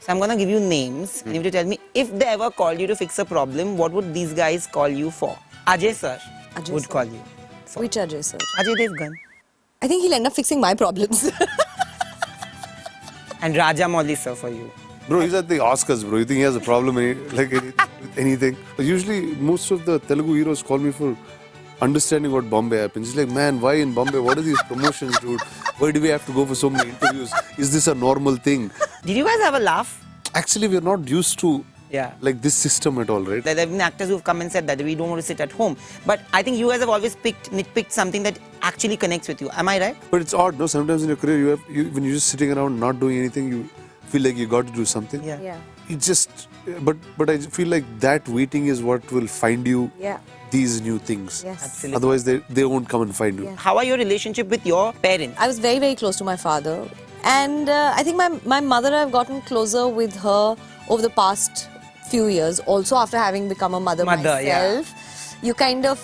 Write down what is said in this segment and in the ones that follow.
So I'm going to give you names and you have to tell me if they ever called you to fix a problem, what would these guys call you for? Ajay sir would call you. For. Which Ajay sir? Ajay Devgn. I think he'll end up fixing my problems. And Rajamouli sir for you. Bro, he's at the Oscars, bro. You think he has a problem with anything? But usually, most of the Telugu heroes call me for understanding what Bombay happens. It's like, man, why in Bombay? What are these promotions, dude? Why do we have to go for so many interviews? Is this a normal thing? Did you guys have a laugh? Actually, we're not used to like this system at all, right? There have been actors who've come and said that we don't want to sit at home. But I think you guys have always nitpicked something that actually connects with you. Am I right? But it's odd, no? Sometimes in your career, when you're just sitting around not doing anything, you feel like you got to do something. Yeah. It's just, but I feel like that waiting is what will find you these new things. Yes. Absolutely. Otherwise, they won't come and find you. Yeah. How are your relationship with your parents? I was very, very close to my father. And I think my mother, I've gotten closer with her over the past few years. Also, after having become a mother myself, you kind of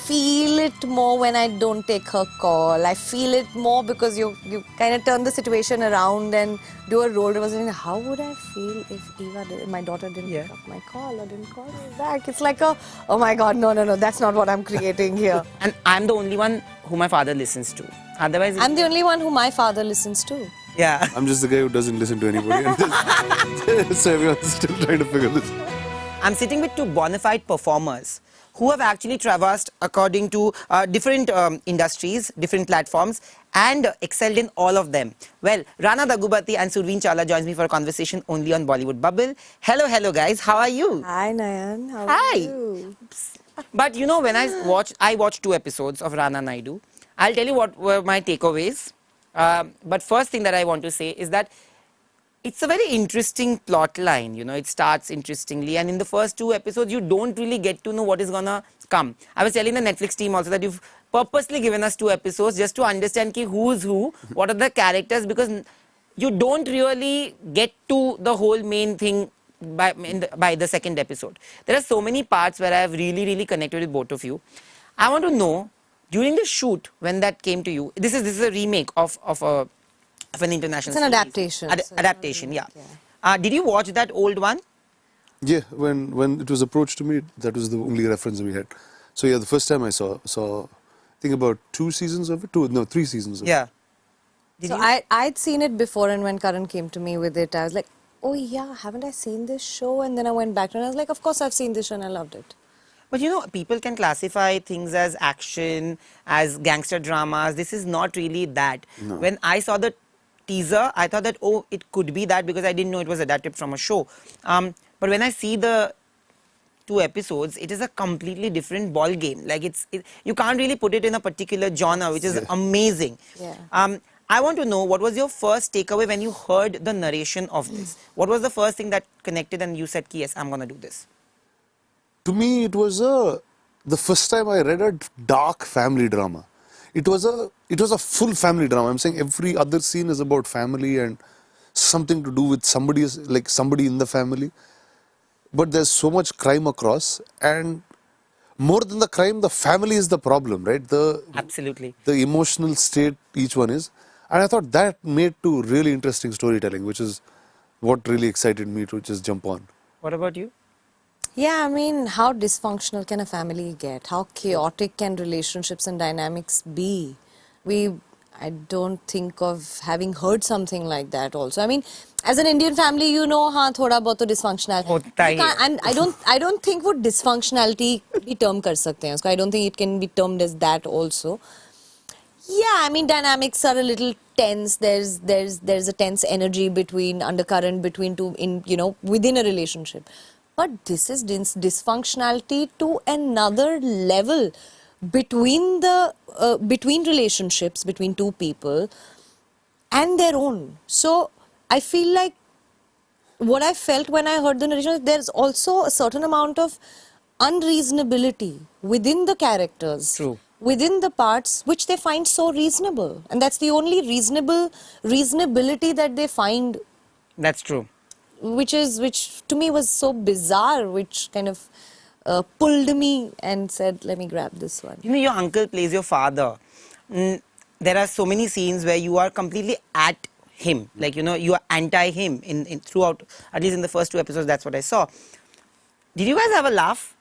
feel it more when I don't take her call. I feel it more because you kind of turn the situation around and do a role reversal. How would I feel if my daughter didn't pick up my call or didn't call me back? It's like oh my God, no, that's not what I'm creating here. And I'm the only one who my father listens to. Otherwise, I'm the only one who my father listens to. Yeah. I'm just the guy who doesn't listen to anybody. So everyone's still trying to figure this out. I'm sitting with two bona fide performers who have actually traversed according to different industries, different platforms, and excelled in all of them. Well, Rana Daggubati and Surveen Chawla joins me for a conversation only on Bollywood Bubble. Hello guys, how are you? Hi Nayan, how are you? But you know, when I watched 2 episodes of Rana Naidu. I'll tell you what were my takeaways. But first thing that I want to say is that it's a very interesting plot line, you know, it starts interestingly, and in the first 2 episodes, you don't really get to know what is gonna come. I was telling the Netflix team also that you've purposely given us 2 episodes just to understand who's who, what are the characters, because you don't really get to the whole main thing by the second episode. There are so many parts where I have really connected with both of you. I want to know, during the shoot, when that came to you, this is a remake of an international It's an series. adaptation. Adaptation, yeah. Did you watch that old one? Yeah, when it was approached to me, that was the only reference we had. So yeah, the first time I saw I think about 2 seasons of it. 3 seasons of it. Yeah. So I'd seen it before, and when Karan came to me with it, I was like, oh yeah, haven't I seen this show? And then I went back and I was like, of course I've seen this show and I loved it. But you know, people can classify things as action, as gangster dramas. This is not really that. No. When I saw the teaser, I thought that, oh, it could be that because I didn't know it was adapted from a show. But when I see the 2 episodes, it is a completely different ball game. Like you can't really put it in a particular genre, which is amazing. Yeah. I want to know, what was your first takeaway when you heard the narration of this? What was the first thing that connected and you said, yes, I'm going to do this? To me, it was the first time I read a dark family drama. It was a full family drama. I'm saying every other scene is about family and something to do with somebody in the family. But there's so much crime across, and more than the crime, the family is the problem, right? Absolutely. The emotional state each one is. And I thought that made to really interesting storytelling, which is what really excited me to just jump on. What about you? Yeah, I mean, how dysfunctional can a family get? How chaotic can relationships and dynamics be? I don't think of having heard something like that also. I mean, as an Indian family, you know, thoda bahut to dysfunctional. And I don't think what dysfunctionality be term kar sakte hain. I don't think it can be termed as that also. Yeah, I mean, dynamics are a little tense. There's a tense energy undercurrent between two within a relationship. But this is dysfunctionality to another level between relationships between 2 people and their own. So I feel like what I felt when I heard the narration, there's also a certain amount of unreasonability within the characters. True. Within the parts which they find so reasonable, and that's the only reasonability that they find. That's true. Which to me was so bizarre, which kind of pulled me and said, let me grab this one. You know, your uncle plays your father. There are so many scenes where you are completely at him. Like, you are anti him in throughout, at least in the first 2 episodes, that's what I saw. Did you guys have a laugh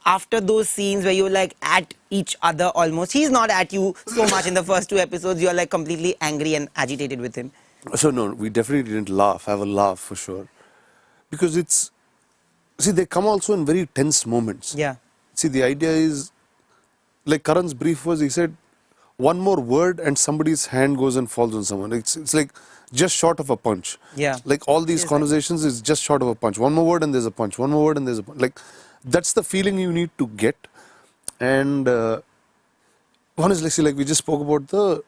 after those scenes where you were like at each other almost? He's not at you so much in the first 2 episodes. You're like completely angry and agitated with him. So no, we definitely didn't have a laugh for sure. Because they come also in very tense moments. Yeah. See, the idea is, like Karan's brief was, he said, one more word and somebody's hand goes and falls on someone. It's like just short of a punch. Yeah. Like all these conversations is just short of a punch. One more word and there's a punch. One more word and there's a punch. Like, that's the feeling you need to get. And honestly, like we just spoke about the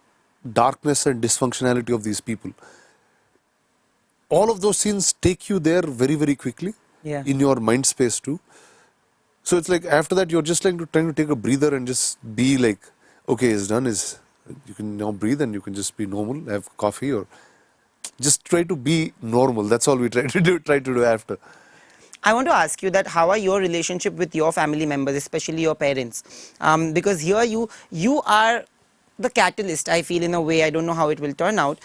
darkness and dysfunctionality of these people. All of those scenes take you there very, very quickly. Yeah. In your mind space too. So it's like after that you're just like trying to take a breather and just be like, okay, it's done. You can now breathe and you can just be normal, have coffee or just try to be normal. That's all we try to do after. I want to ask you that how are your relationship with your family members, especially your parents? Because here you are the catalyst, I feel, in a way. I don't know how it will turn out,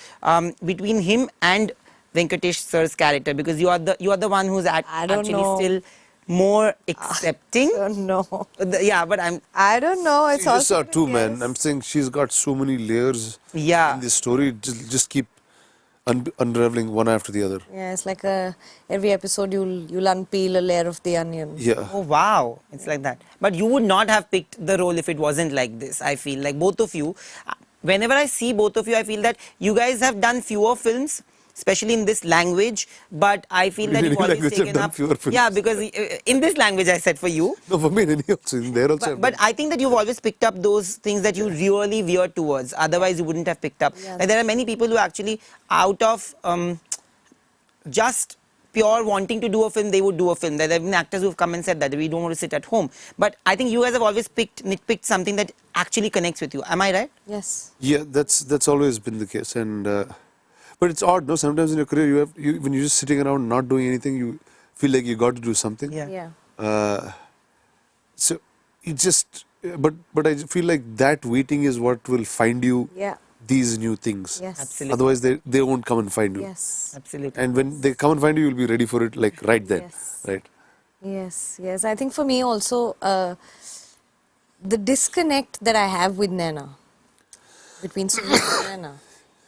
between him and Venkatesh sir's character, because you are the one who's I don't actually know. still more accepting. I don't know. Yeah, but I don't know. It's You just also are too, man. I'm saying she's got so many layers Yeah. in this story. Just keep unraveling one after the other. Yeah, it's like every episode you'll unpeel a layer of the onion. Yeah. Oh wow, it's like that. But you would not have picked the role if it wasn't like this. I feel like both of you, whenever I see both of you, I feel that you guys have done fewer films, especially in this language, but I feel that In you've any always language I've taken done up. fewer films. Yeah, because in this language I said for you. No, for me, in any also, in there also. But I think that you've always picked up those things that you really veer towards. Otherwise, you wouldn't have picked up. Yeah. Like, there are many people who actually, out of just pure wanting to do a film, they would do a film. There have been actors who've come and said that we don't want to sit at home. But I think you guys have always nitpicked something that actually connects with you. Am I right? Yes. Yeah, that's always been the case. And but it's odd, no? Sometimes in your career, when you're just sitting around not doing anything, you feel like you got to do something. Yeah. Yeah. So it just, but I feel like that waiting is what will find you Yeah. these new things. Yes. Absolutely. Otherwise, they won't come and find you. Yes. Absolutely. And when they come and find you, you'll be ready for it, like right then, Yes. right? Yes. Yes. I think for me also, the disconnect that I have with Naina, between Surveen and Naina,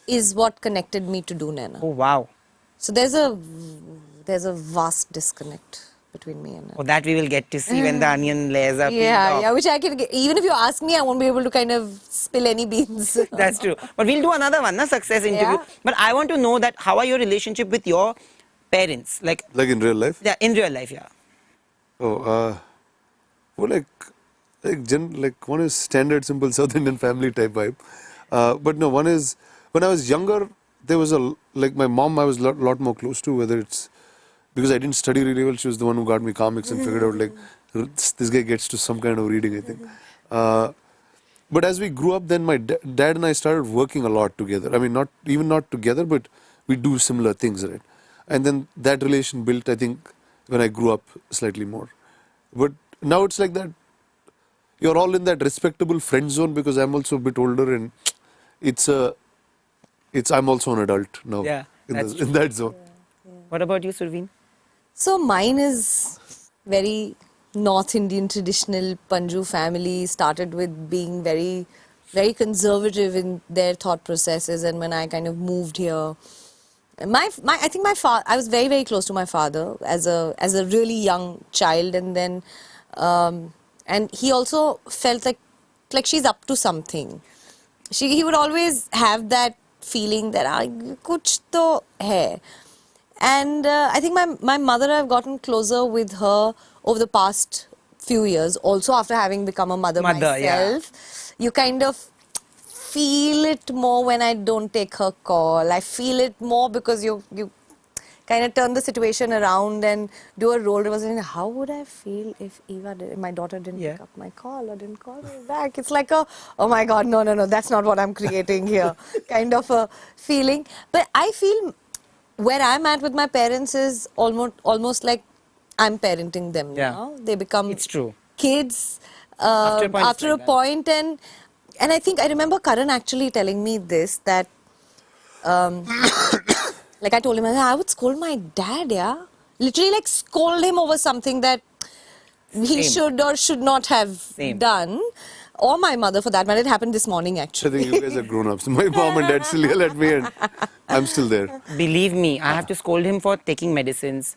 is what connected me to do Naina. Oh wow. So there's a vast disconnect between me and Naina. Oh, that we will get to see when the onion layers are peeled Yeah, off. yeah, which I can get. Even if you ask me, I won't be able to kind of spill any beans. That's true. But we'll do another one, success interview. Yeah. But I want to know that how are your relationship with your parents? Like Like in real life. yeah, in real life, yeah. Oh, well, like one is standard, simple South Indian family type vibe. But no, one is, when I was younger, there was like my mom I was a lot more close to, whether it's because I didn't study really well, she was the one who got me comics and figured out like, this guy gets to some kind of reading, I think. But as we grew up, then my dad and I started working a lot together. I mean, not together, but we do similar things, right? And then that relation built, I think, when I grew up slightly more. But now it's like that, you're all in that respectable friend zone because I'm also a bit older and I'm also an adult now. Yeah, that's in that zone. What about you, Surveen? So mine is very North Indian traditional Panju family. Started with being very, very conservative in their thought processes, and when I kind of moved here, I think my father, I was very, very close to my father as a really young child, and then and he also felt like she's up to something. He would always have that feeling that kuch to hai. And I think my mother, I've gotten closer with her over the past few years. Also, after having become a mother myself, yeah. you kind of feel it more when I don't take her call. I feel it more because you kind of turn the situation around and do a role reversal. How would I feel if my daughter didn't pick up my call or didn't call me back? It's like oh my God, no, that's not what I'm creating here. Kind of a feeling. But I feel where I'm at with my parents is almost like I'm parenting them now. They become It's true. kids After a point, and I think I remember Karan actually telling me this, that like I told him, I would scold my dad, yeah. Literally like scold him over something that he Same. should or should not have Same. done. Or my mother for that matter. It happened this morning I actually. think you guys are grown-ups. My mom and dad still yell at me and I'm still there. Believe me, I have to scold him for taking medicines.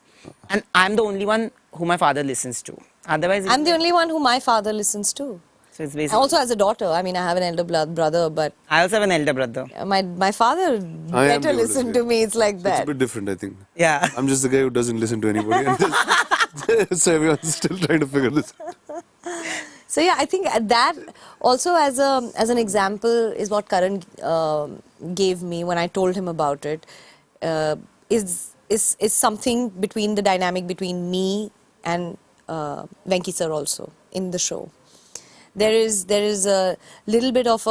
And I'm the only one who my father listens to. Otherwise, I'm the only one who my father listens to. So it's basically. Also as a daughter. I mean, I have an elder brother, but I also have an elder brother. my father I am better the listen oldest, to yeah. me. It's like It's that. a bit different, I think. Yeah. I'm just the guy who doesn't listen to anybody. And so everyone's still trying to figure this out. So yeah, I think that also as an example is what Karan gave me when I told him about it. Is something between the dynamic between me and Venki sir also in the show. There is a little bit of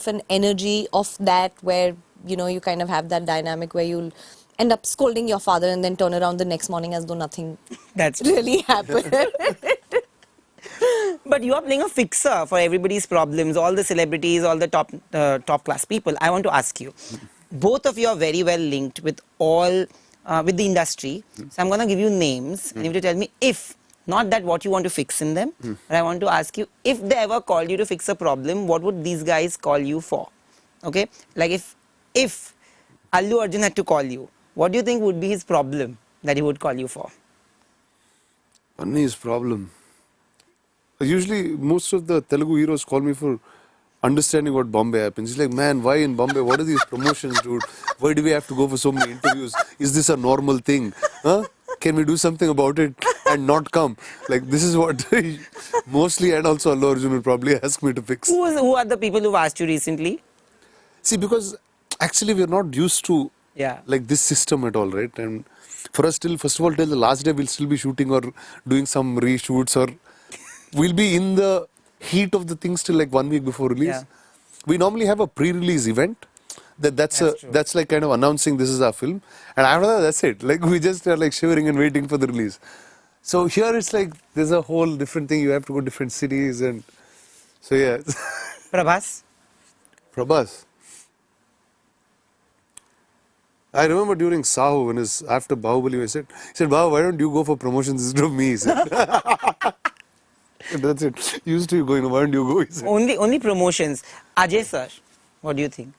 an energy of that where you kind of have that dynamic where you'll end up scolding your father and then turn around the next morning as though nothing That's really happened. But you are playing a fixer for everybody's problems, all the celebrities, all the top class people. I want to ask you, both of you are very well linked with with the industry. So I'm going to give you names and you have to tell me if, not that what you want to fix in them, but I want to ask you, if they ever called you to fix a problem, what would these guys call you for? Okay? Like if Allu Arjun had to call you, what do you think would be his problem that he would call you for? His problem. Usually, most of the Telugu heroes call me for understanding what Bombay happens. He's like, man, why in Bombay? What are these promotions, dude? Why do we have to go for so many interviews? Is this a normal thing? Huh? Can we do something about it and not come? Like, this is what mostly, and also Allu Arjun will probably ask me to fix. Who are the people who've asked you recently? See, because actually we're not used to Yeah. like this system at all, right? And for us till, first of all, till the last day, we'll still be shooting or doing some reshoots, or we'll be in the heat of the things till like 1 week before release. Yeah. We normally have a pre-release event. That's true. like kind of announcing this is our film, and after that, that's it. Like we just are like shivering and waiting for the release. So here it's like there's a whole different thing. You have to go to different cities, and so yeah. Prabhas? Prabhas. I remember during Sahu, when after Bahubali, he said, Bahu, why don't you go for promotions instead of me? He said. That's it. Used to going, why don't you go? He said. Only promotions. Ajay sir, what do you think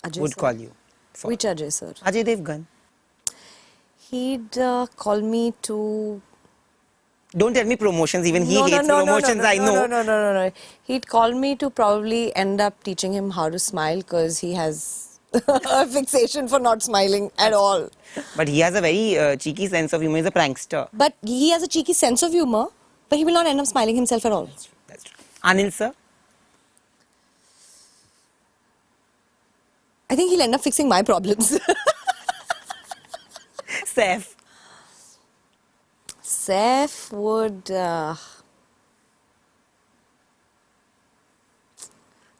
Ajay would sir. call you for? Which Ajay sir? Ajay Devgn. He'd call me to... Don't tell me promotions, even he hates promotions, I know. No. He'd call me to probably end up teaching him how to smile because he has a fixation for not smiling at all. But he has a very cheeky sense of humor, he's a prankster. But he has a cheeky sense of humor, but he will not end up smiling himself at all. That's true. Anil sir? I think he'll end up fixing my problems. Saif? Saif would...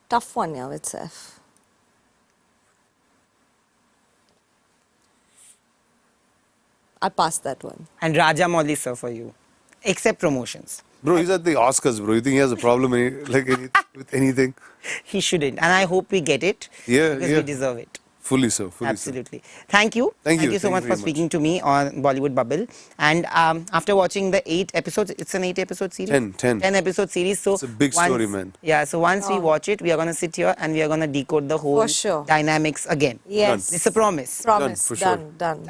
tough one, yeah, with Saif. I'll pass that one. And Rajamouli sir for you. Except promotions. Bro, he's at the Oscars, bro. You think he has a problem with anything? He shouldn't. And I hope we get it. Yeah, because yeah. we deserve it. Fully so. Absolutely. Thank you. Thank you. So Thank much you for very speaking much. to me on Bollywood Bubble. And after watching the 8 episodes, it's an 8 episode series? 10. 10 episode series. So It's a big story, man. Yeah, so once we watch it, we are going to sit here and we are going to decode the whole For sure. dynamics again. Yes. It's a promise. Promise. Done, for sure. Done.